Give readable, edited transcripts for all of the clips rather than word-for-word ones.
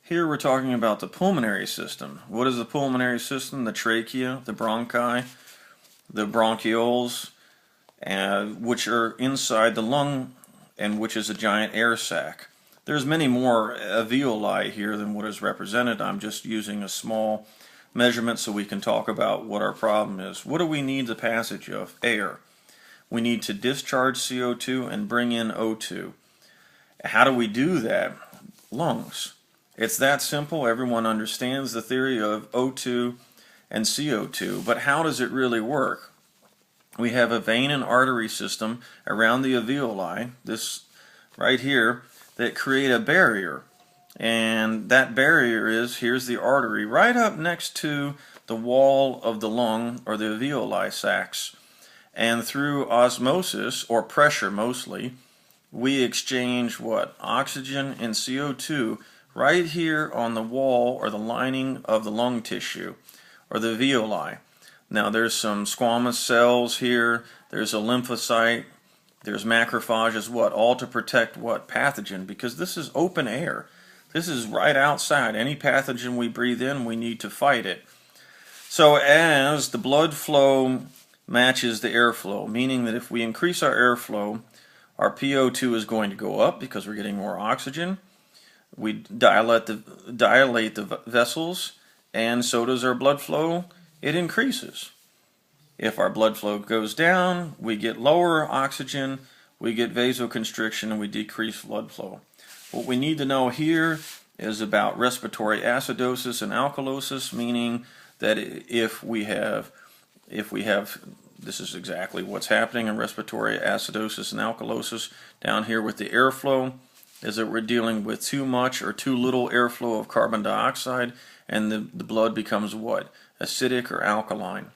Here we're talking about the pulmonary system. What is the pulmonary system? The trachea, the bronchi, the bronchioles, which are inside the lung, and which is a giant air sac. There's many more alveoli here than what is represented. I'm just using a small measurement so we can talk about what our problem is. What do we need the passage of? Air. We need to discharge CO2 and bring in O2. How do we do that? Lungs. It's that simple. Everyone understands the theory of O2 and CO2, but how does it really work? We have a vein and artery system around the alveoli, this right here, that create a barrier. And that barrier is, here's the artery, right up next to the wall of the lung, or the alveoli sacs. And through osmosis, or pressure mostly, we exchange what? Oxygen and CO2 right here on the wall or the lining of the lung tissue, or the alveoli. Now there's some squamous cells here, there's a lymphocyte, there's macrophages, what? All to protect what? Pathogen, because this is open air. This is right outside. Any pathogen we breathe in, we need to fight it. So as the blood flow matches the airflow, meaning that if we increase our airflow, our PO2 is going to go up because we're getting more oxygen. We dilate the vessels, and so does our blood flow. It increases. If our blood flow goes down, we get lower oxygen, we get vasoconstriction, and we decrease blood flow. What we need to know here is about respiratory acidosis and alkalosis, meaning that if we have, this is exactly what's happening in respiratory acidosis and alkalosis down here with the airflow, is that we're dealing with too much or too little airflow of carbon dioxide, and the blood becomes what? Acidic or alkaline.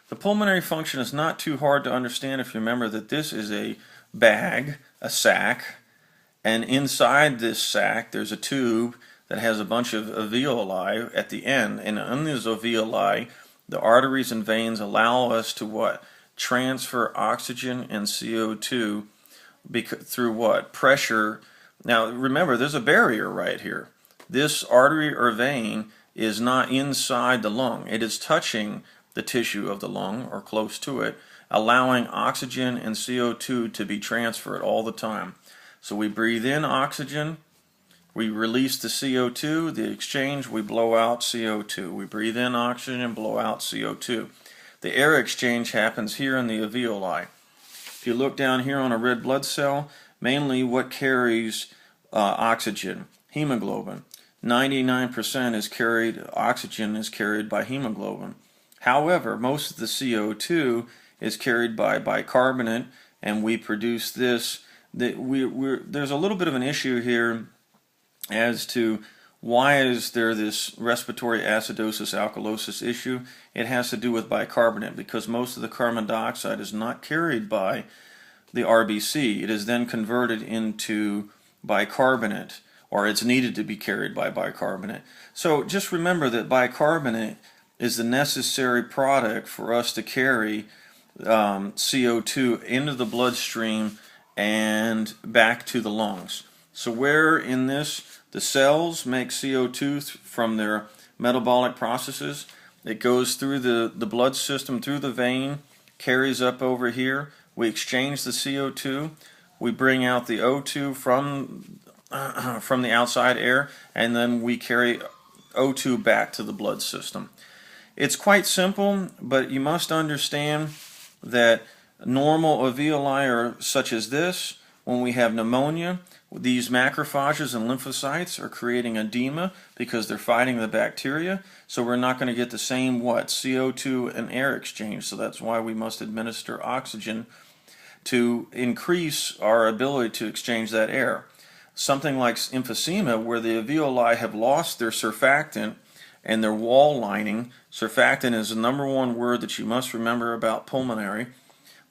The pulmonary function is not too hard to understand if you remember that this is a bag, a sac, and inside this sac there's a tube that has a bunch of alveoli at the end, and on these alveoli the arteries and veins allow us to what? Transfer oxygen and CO2 through what? Pressure. Now remember, there's a barrier right here. This artery or vein is not inside the lung. It is touching the tissue of the lung or close to it, allowing oxygen and CO2 to be transferred all the time. So we breathe in oxygen, we release the CO2, the exchange, we blow out CO2. We breathe in oxygen and blow out CO2. The air exchange happens here in the alveoli. If you look down here on a red blood cell, mainly what carries oxygen? Hemoglobin. 99% is carried, oxygen is carried by hemoglobin. However, most of the CO2 is carried by bicarbonate, and we produce this. There's a little bit of an issue here as to why is there this respiratory acidosis alkalosis issue. It has to do with bicarbonate, because most of the carbon dioxide is not carried by the RBC. It is then converted into bicarbonate, or it's needed to be carried by bicarbonate. So just remember that bicarbonate is the necessary product for us to carry CO2 into the bloodstream and back to the lungs. So where in this the cells make CO2 from their metabolic processes, it goes through the blood system, through the vein, carries up over here, we exchange the CO2, we bring out the O2 from the outside air, and then we carry O2 back to the blood system. It's quite simple, but you must understand that normal alveoli are such as this. When we have pneumonia, these macrophages and lymphocytes are creating edema because they're fighting the bacteria, so we're not going to get the same what? CO2 and air exchange. So that's why we must administer oxygen to increase our ability to exchange that air. Something like emphysema, where the alveoli have lost their surfactant and their wall lining. Surfactant is the #1 word that you must remember about pulmonary.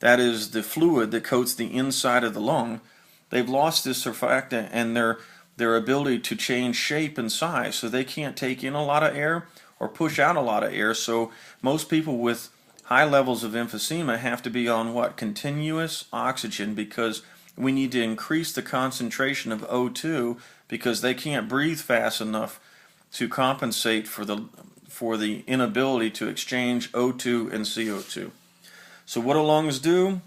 That is the fluid that coats the inside of the lung. They've lost this surfactant and their ability to change shape and size, so they can't take in a lot of air or push out a lot of air. So most people with high levels of emphysema have to be on what? Continuous oxygen, because we need to increase the concentration of O2 because they can't breathe fast enough to compensate for the inability to exchange O2 and CO2. So what do lungs do?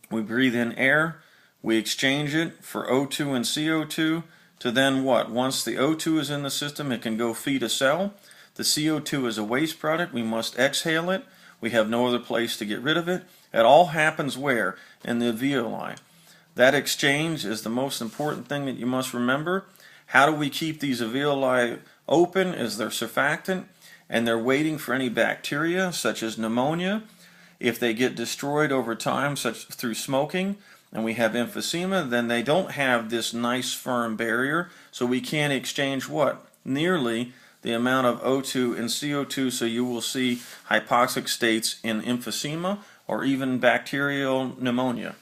We breathe in air, we exchange it for O2 and CO2 to then what? Once the O2 is in the system, it can go feed a cell. The CO2 is a waste product. We must exhale it. We have no other place to get rid of it. It all happens where? In the alveoli. That exchange is the most important thing that you must remember. How do we keep these alveoli open? Is they're surfactant, and they're waiting for any bacteria, such as pneumonia. If they get destroyed over time, such through smoking, and we have emphysema, then they don't have this nice firm barrier, so we can't exchange what? Nearly the amount of O2 and CO2, so you will see hypoxic states in emphysema or even bacterial pneumonia.